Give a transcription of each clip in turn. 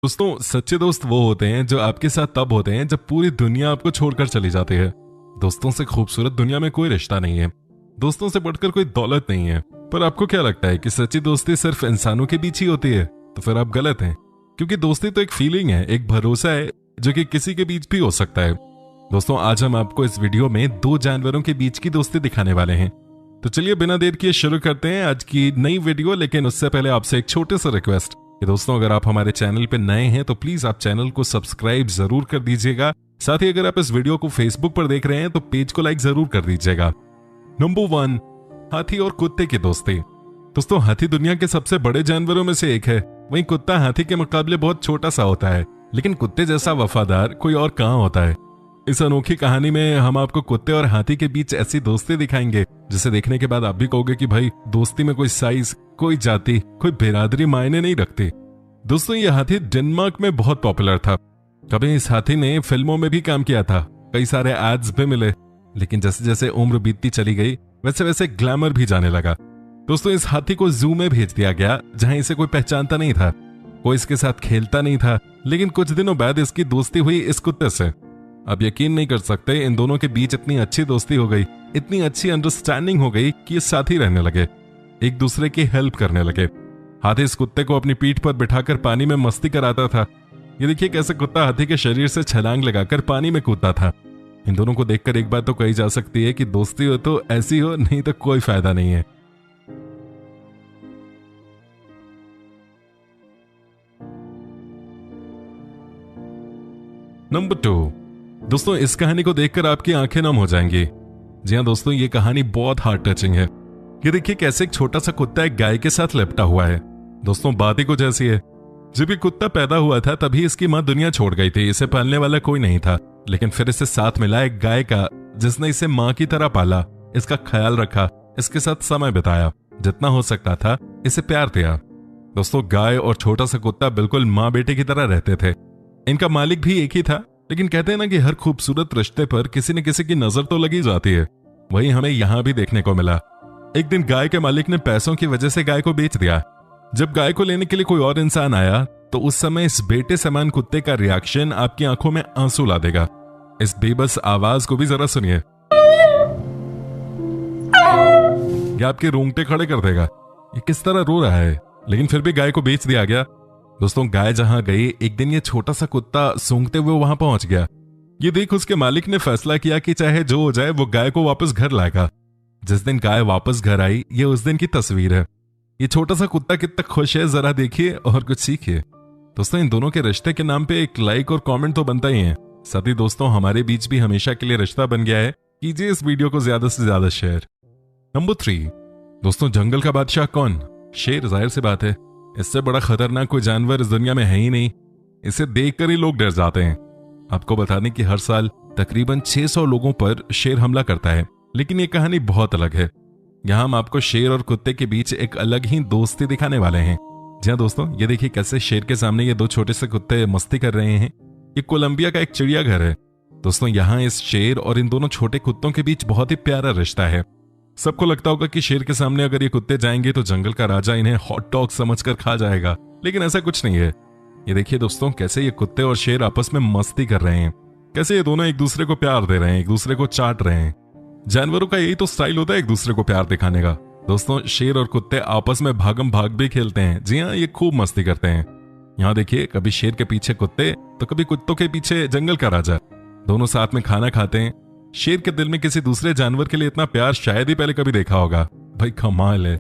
दोस्तों सच्चे दोस्त वो होते हैं जो आपके साथ तब होते हैं जब पूरी दुनिया आपको छोड़कर चली जाती है। दोस्तों से खूबसूरत दुनिया में कोई रिश्ता नहीं है, दोस्तों से बढ़कर कोई दौलत नहीं है। पर आपको क्या लगता है कि सच्ची दोस्ती सिर्फ इंसानों के बीच ही होती है? तो फिर आप गलत हैं, क्योंकि दोस्ती तो एक फीलिंग है, एक भरोसा है जो कि किसी के बीच भी हो सकता है। दोस्तों आज हम आपको इस वीडियो में दो जानवरों के बीच की दोस्ती दिखाने वाले हैं। तो चलिए बिना देर किए शुरू करते हैं आज की नई वीडियो। लेकिन उससे पहले आपसे एक छोटे सा रिक्वेस्ट कि दोस्तों अगर आप हमारे चैनल पे नए हैं तो प्लीज आप चैनल को सब्सक्राइब जरूर कर दीजिएगा। साथ ही अगर आप इस वीडियो को फेसबुक पर देख रहे हैं तो पेज को लाइक जरूर कर दीजिएगा। नंबर 1, हाथी और कुत्ते की दोस्ती। दोस्तों हाथी दुनिया के सबसे बड़े जानवरों में से एक है, वहीं कुत्ता हाथी के मुकाबले बहुत छोटा सा होता है, लेकिन कुत्ते जैसा वफादार कोई और कहां होता है। इस अनोखी कहानी में हम आपको कुत्ते और हाथी के बीच ऐसी दोस्ती दिखाएंगे जिसे देखने के बाद आप भी कहोगे कि भाई दोस्ती में कोई साइज, कोई जाति, कोई बिरादरी मायने नहीं रखती। दोस्तों ये हाथी डेनमार्क में बहुत पॉपुलर था। कभी इस हाथी ने फिल्मों में भी काम किया था, कई सारे एड्स भी मिले, लेकिन जैसे जैसे उम्र बीतती चली गई वैसे वैसे ग्लैमर भी जाने लगा। दोस्तों इस हाथी को जू में भेज दिया गया जहां इसे कोई पहचानता नहीं था, कोई इसके साथ खेलता नहीं था। लेकिन कुछ दिनों बाद इसकी दोस्ती हुई इस कुत्ते से। अब यकीन नहीं कर सकते इन दोनों के बीच इतनी अच्छी दोस्ती हो गई, इतनी अच्छी अंडरस्टैंडिंग हो गई कि ये साथ ही रहने लगे, एक दूसरे की हेल्प करने लगे। हाथी इस कुत्ते को अपनी पीठ पर बिठाकर पानी में मस्ती कराता था। ये देखिए कैसे कुत्ता हाथी के शरीर से छलांग लगाकर पानी में कूदता था। इन दोनों को देखकर एक बात तो कही जा सकती है कि दोस्ती हो तो ऐसी हो, नहीं तो कोई फायदा नहीं है। नंबर 2, दोस्तों इस कहानी को देखकर आपकी आंखें नम हो जाएंगी। जी हाँ दोस्तों ये कहानी बहुत हार्ट टचिंग है। ये देखिए कैसे एक छोटा सा कुत्ता एक गाय के साथ लिपटा हुआ है। दोस्तों बात ही कुछ ऐसी है, जब ये कुत्ता पैदा हुआ था तभी इसकी मां दुनिया छोड़ गई थी, इसे पालने वाला कोई नहीं था। लेकिन फिर इसे साथ मिला एक गाय का जिसने इसे मां की तरह पाला, इसका ख्याल रखा, इसके साथ समय बिताया, जितना हो सकता था इसे प्यार दिया। दोस्तों गाय और छोटा सा कुत्ता बिल्कुल माँ बेटे की तरह रहते थे। इनका मालिक भी एक ही था, लेकिन कहते हैं ना कि हर खूबसूरत रिश्ते पर किसी न किसी की नजर तो लगी जाती है। वही हमें यहां भी देखने को मिला। एक दिन गाय के मालिक ने पैसों की वजह से गाय को बेच दिया। जब गाय को लेने के लिए कोई और इंसान आया तो उस समय इस बेटे समान कुत्ते का रिएक्शन आपकी आंखों में आंसू ला देगा। इस बेबस आवाज को भी जरा सुनिए, यह आपके रोंगटे खड़े कर देगा। ये किस तरह रो रहा है, लेकिन फिर भी गाय को बेच दिया गया। दोस्तों गाय जहां गई एक दिन ये छोटा सा कुत्ता सूंघते हुए वहां पहुंच गया। ये देख उसके मालिक ने फैसला किया कि चाहे जो हो जाए वो गाय को वापस घर लाएगा। जिस दिन गाय वापस घर आई ये उस दिन की तस्वीर है। ये छोटा सा कुत्ता कितना खुश है जरा देखिए और कुछ सीखिए। दोस्तों इन दोनों के रिश्ते के नाम पे एक लाइक और कमेंट तो बनता ही है। साथ ही दोस्तों हमारे बीच भी हमेशा के लिए रिश्ता बन गया है, कीजिए इस वीडियो को ज्यादा से ज्यादा शेयर। नंबर 3, दोस्तों जंगल का बादशाह कौन? शेर, जाहिर सी बात है, इससे बड़ा खतरनाक कोई जानवर इस दुनिया में है ही नहीं। इसे देखकर ही लोग डर जाते हैं। आपको बता दें कि हर साल तकरीबन 600 लोगों पर शेर हमला करता है, लेकिन ये कहानी बहुत अलग है। यहाँ हम आपको शेर और कुत्ते के बीच एक अलग ही दोस्ती दिखाने वाले हैं। जी हाँ दोस्तों ये देखिए कैसे शेर के सामने ये दो छोटे से कुत्ते मस्ती कर रहे हैं। ये कोलंबिया का एक चिड़ियाघर है। दोस्तों यहाँ इस शेर और इन दोनों छोटे कुत्तों के बीच बहुत ही प्यारा रिश्ता है। सबको लगता होगा कि शेर के सामने अगर ये कुत्ते जाएंगे तो जंगल का राजा इन्हें हॉट डॉग समझकर खा जाएगा, लेकिन ऐसा कुछ नहीं है। ये देखिए दोस्तों कैसे ये कुत्ते और शेर आपस में मस्ती कर रहे हैं, कैसे ये दोनों एक दूसरे को प्यार दे रहे हैं, एक दूसरे को चाट रहे हैं। जानवरों का यही तो स्टाइल होता है एक दूसरे को प्यार दिखाने का। दोस्तों शेर और कुत्ते आपस में भागम भाग भी खेलते हैं। जी हाँ ये खूब मस्ती करते हैं। यहाँ देखिए कभी शेर के पीछे कुत्ते तो कभी कुत्तों के पीछे जंगल का राजा। दोनों साथ में खाना खाते हैं। शेर के दिल में किसी दूसरे जानवर के लिए इतना प्यार शायद ही पहले कभी देखा होगा। भाई कमाल है।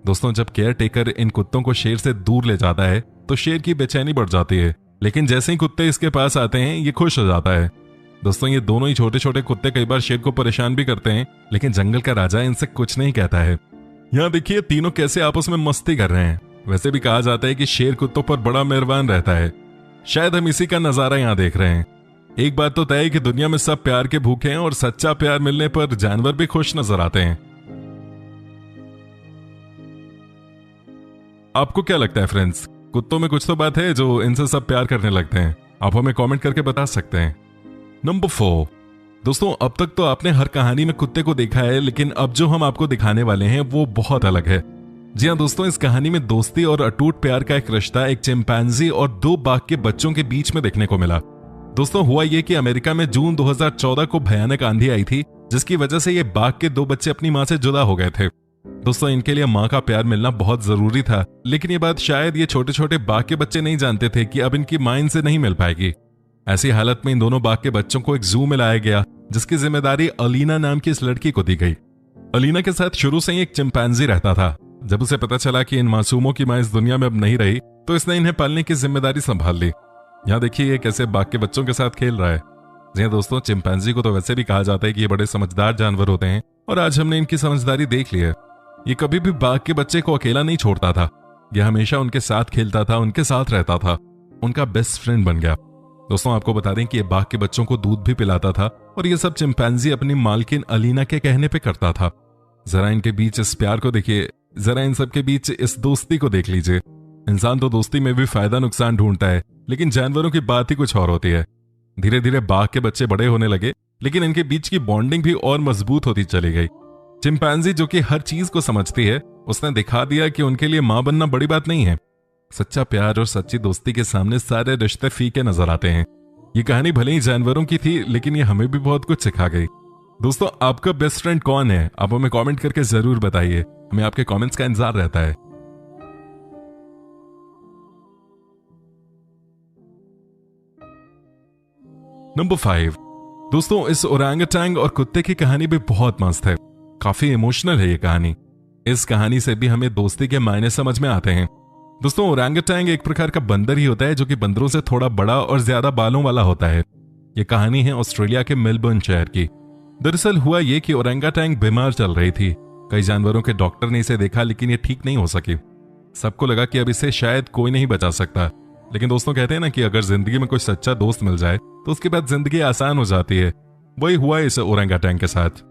दोस्तों जब केयर टेकर इन कुत्तों को शेर से दूर ले जाता है तो शेर की बेचैनी बढ़ जाती है, लेकिन जैसे ही कुत्ते इसके पास आते हैं ये खुश हो जाता है। दोस्तों ये दोनों ही छोटे छोटे कुत्ते कई बार शेर को परेशान भी करते हैं, लेकिन जंगल का राजा इनसे कुछ नहीं कहता है। यहाँ देखिए तीनों कैसे आपस में मस्ती कर रहे हैं। वैसे भी कहा जाता है कि शेर कुत्तों पर बड़ा मेहरबान रहता है। शायद हम इसी का नजारा यहाँ देख रहे हैं। एक बात तो तय है कि दुनिया में सब प्यार के भूखे हैं और सच्चा प्यार मिलने पर जानवर भी खुश नजर आते हैं। आपको क्या लगता है फ्रेंड्स, कुत्तों में कुछ तो बात है जो इनसे सब प्यार करने लगते हैं? आप हमें कमेंट करके बता सकते हैं। नंबर 4, दोस्तों अब तक तो आपने हर कहानी में कुत्ते को देखा है, लेकिन अब जो हम आपको दिखाने वाले हैं वो बहुत अलग है। जी हाँ दोस्तों, इस कहानी में दोस्ती और अटूट प्यार का एक रिश्ता एक चिंपैंजी और 2 बाघ के बच्चों के बीच में देखने को मिला। दोस्तों हुआ ये कि अमेरिका में जून 2014 को भयानक आंधी आई थी, जिसकी वजह से ये बाघ के 2 बच्चे अपनी मां से जुदा हो गए थे। दोस्तों इनके लिए मां का प्यार मिलना बहुत जरूरी था, लेकिन ये बात शायद ये छोटे छोटे बाघ के बच्चे नहीं जानते थे कि अब इनकी मां इनसे नहीं मिल पाएगी। ऐसी हालत में इन दोनों बाघ के बच्चों को एक जू में लाया गया, जिसकी जिम्मेदारी अलीना नाम की इस लड़की को दी गई। अलीना के साथ शुरू से ही एक चिंपैंजी रहता था। जब उसे पता चला कि इन मासूमों की मां इस दुनिया में अब नहीं रही, तो इसने इन्हें पालने की जिम्मेदारी संभाल ली। यहाँ देखिए ये कैसे बाघ के बच्चों के साथ खेल रहा है। जी हाँ दोस्तों, चिंपैंजी को तो वैसे भी कहा जाता है कि ये बड़े समझदार जानवर होते हैं, और आज हमने इनकी समझदारी देख ली है। ये कभी भी बाघ के बच्चे को अकेला नहीं छोड़ता था, ये हमेशा उनके साथ खेलता था, उनके साथ रहता था, उनका बेस्ट फ्रेंड बन गया। दोस्तों आपको बता दें कि ये बाघ के बच्चों को दूध भी पिलाता था, और ये सब चिंपैंजी अपनी मालकिन अलीना के कहने पे करता था। जरा इनके बीच इस प्यार को देखिए, जरा इन सबके बीच इस दोस्ती को देख लीजिए। इंसान तो दोस्ती में भी फायदा नुकसान ढूंढता है, लेकिन जानवरों की बात ही कुछ और होती है। धीरे धीरे बाघ के बच्चे बड़े होने लगे, लेकिन इनके बीच की बॉन्डिंग भी और मजबूत होती चली गई। चिंपैंजी जो कि हर चीज को समझती है, उसने दिखा दिया कि उनके लिए मां बनना बड़ी बात नहीं है। सच्चा प्यार और सच्ची दोस्ती के सामने सारे रिश्ते फीके नजर आते हैं। ये कहानी भले ही जानवरों की थी, लेकिन ये हमें भी बहुत कुछ सिखा गई। दोस्तों आपका बेस्ट फ्रेंड कौन है? आप हमें कमेंट करके जरूर बताइए, हमें आपके कमेंट्स का इंतजार रहता है। नंबर 5। दोस्तों इस ओरंगुटान और कुत्ते की कहानी भी बहुत मस्त है, काफी इमोशनल है ये कहानी। इस कहानी से भी हमें दोस्ती के मायने समझ में आते हैं। दोस्तों ओरंगुटान एक प्रकार का बंदर ही होता है, जो कि बंदरों से थोड़ा बड़ा और ज्यादा बालों वाला होता है। ये कहानी है ऑस्ट्रेलिया के मेलबर्न शहर की। दरअसल हुआ ये कि ओरंगुटान बीमार चल रही थी। कई जानवरों के डॉक्टर ने इसे देखा, लेकिन ये ठीक नहीं हो सकी। सबको लगा कि अब इसे शायद कोई नहीं बचा सकता। लेकिन दोस्तों कहते हैं ना कि अगर जिंदगी में कोई सच्चा दोस्त मिल जाए तो उसके बाद जिंदगी आसान हो जाती है। वही हुआ इस ओरंगुटान के साथ।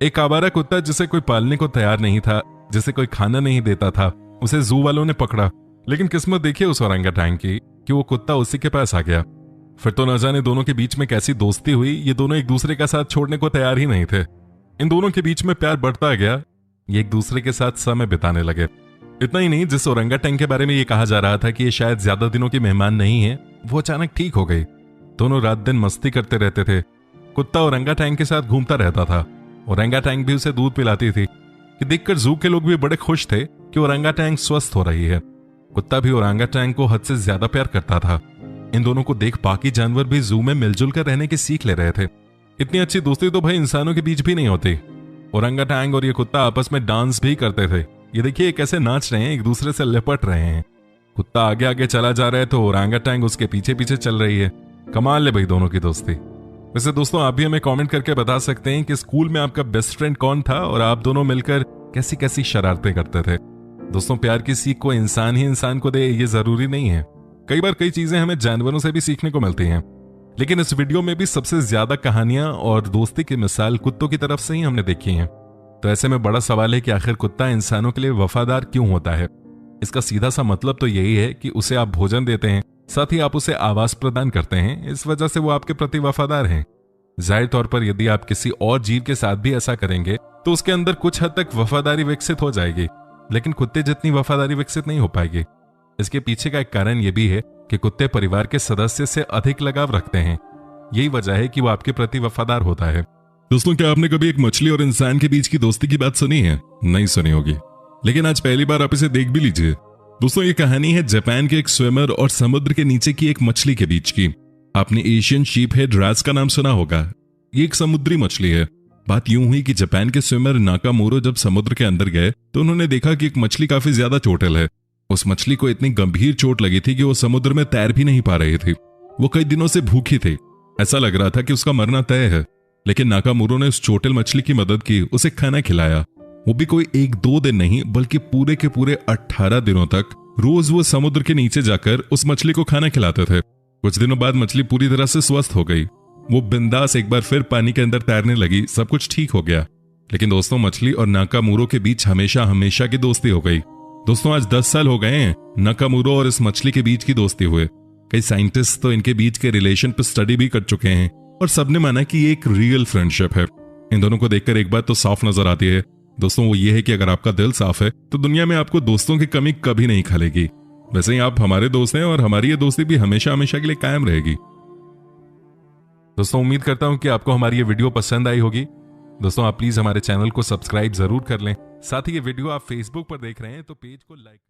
एक आवारा कुत्ता जिसे कोई पालने को तैयार नहीं था, जिसे कोई खाना नहीं देता था, उसे जू वालों ने पकड़ा। लेकिन किस्मत देखिए उस ओरंगुटान की कि वो कुत्ता उसी के पास आ गया। फिर तो न जाने दोनों के बीच में कैसी दोस्ती हुई। ये दोनों एक दूसरे का साथ छोड़ने को तैयार ही नहीं थे। इन दोनों के बीच में प्यार बढ़ता गया। ये एक दूसरे के साथ समय बिताने लगे। इतना ही नहीं, जिस ओरंगुटान के बारे में ये कहा जा रहा था कि ये शायद ज्यादा दिनों की मेहमान नहीं है, वो अचानक ठीक हो गई। दोनों रात दिन मस्ती करते रहते थे। कुत्ता ओरंगुटान के साथ घूमता रहता था, ओरंगुटान भी उसे दूध पिलाती थी। कि देखकर जू के लोग भी बड़े खुश थे कि ओरंगुटान स्वस्थ हो रही है। कुत्ता भी ओरंगुटान को हद से ज्यादा प्यार करता था। इन दोनों को देख बाकी जानवर भी जू में मिलजुल कर रहने की सीख ले रहे थे। इतनी अच्छी दोस्ती तो भाई इंसानों के बीच भी नहीं होती। ओरंगुटान और ये कुत्ता आपस में डांस भी करते थे। ये देखिए कैसे नाच रहे हैं, एक दूसरे से लिपट रहे हैं। कुत्ता आगे आगे चला जा रहा है तो ओरंगुटान उसके पीछे पीछे चल रही है। कमाल है भाई दोनों की दोस्ती। वैसे दोस्तों आप भी हमें कमेंट करके बता सकते हैं कि स्कूल में आपका बेस्ट फ्रेंड कौन था और आप दोनों मिलकर कैसी कैसी शरारतें करते थे। दोस्तों प्यार की सीख को इंसान ही इंसान को दे ये जरूरी नहीं है। कई बार कई चीजें हमें जानवरों से भी सीखने को मिलती हैं। लेकिन इस वीडियो में भी सबसे ज्यादा कहानियां और दोस्ती की मिसाल कुत्तों की तरफ से ही हमने देखी हैं। तो ऐसे में बड़ा सवाल है कि आखिर कुत्ता इंसानों के लिए वफादार क्यों होता है? इसका सीधा सा मतलब तो यही है कि उसे आप भोजन देते हैं, साथ ही आप उसे आवास प्रदान करते हैं। इस वजह से वो आपके प्रति वफादार हैं। जाहिर तौर पर यदि आप किसी और जीव के साथ भी ऐसा करेंगे तो उसके अंदर कुछ हद तक वफादारी विकसित हो जाएगी, लेकिन कुत्ते जितनी वफादारी विकसित नहीं हो पाएगी। इसके पीछे का एक कारण यह भी है कि कुत्ते परिवार के सदस्य से अधिक लगाव रखते हैं। यही वजह है कि वो आपके प्रति वफादार होता है। दोस्तों क्या आपने कभी एक मछली और इंसान के बीच की दोस्ती की बात सुनी है? नहीं सुनी होगी, लेकिन आज पहली बार आप इसे देख भी लीजिए। दोस्तों ये कहानी है जापान के एक स्विमर और समुद्र के नीचे की एक मछली के बीच की। आपने एशियन शीप हेड राज का नाम सुना होगा। ये एक समुद्री मछली है। बात यूं हुई कि जापान के स्विमर नाकामोरो जब समुद्र के अंदर गए तो उन्होंने देखा कि एक मछली काफी ज्यादा चोटिल है। उस मछली को इतनी गंभीर चोट लगी थी कि वो समुद्र में तैर भी नहीं पा रही थी। वो कई दिनों से भूखी थी। ऐसा लग रहा था कि उसका मरना तय है। लेकिन नाकामोरो ने उस चोटिल मछली की मदद की, उसे खाना खिलाया। वो भी कोई 1-2 दिन नहीं बल्कि पूरे के पूरे 18 दिनों तक रोज वो समुद्र के नीचे जाकर उस मछली को खाना खिलाते थे। कुछ दिनों बाद मछली पूरी तरह से स्वस्थ हो गई। वो बिंदास एक बार फिर पानी के अंदर तैरने लगी। सब कुछ ठीक हो गया। लेकिन दोस्तों मछली और नाकामोरो के बीच हमेशा हमेशा की दोस्ती हो गई। दोस्तों आज 10 साल हो गए हैं नाकामोरो और इस मछली के बीच की दोस्ती हुए। कई साइंटिस्ट तो इनके बीच के रिलेशन पर स्टडी भी कर चुके हैं और सबने माना कि ये एक रियल फ्रेंडशिप है। इन दोनों को देखकर एक बात तो साफ नजर आती है, दोस्तों वो ये है कि अगर आपका दिल साफ है तो दुनिया में आपको दोस्तों की कमी कभी नहीं खलेगी। वैसे ही आप हमारे दोस्त हैं और हमारी ये दोस्ती भी हमेशा हमेशा के लिए कायम रहेगी। दोस्तों उम्मीद करता हूं कि आपको हमारी ये वीडियो पसंद आई होगी। दोस्तों आप प्लीज हमारे चैनल को सब्सक्राइब जरूर कर लें। साथ ही ये वीडियो आप फेसबुक पर देख रहे हैं तो पेज को लाइक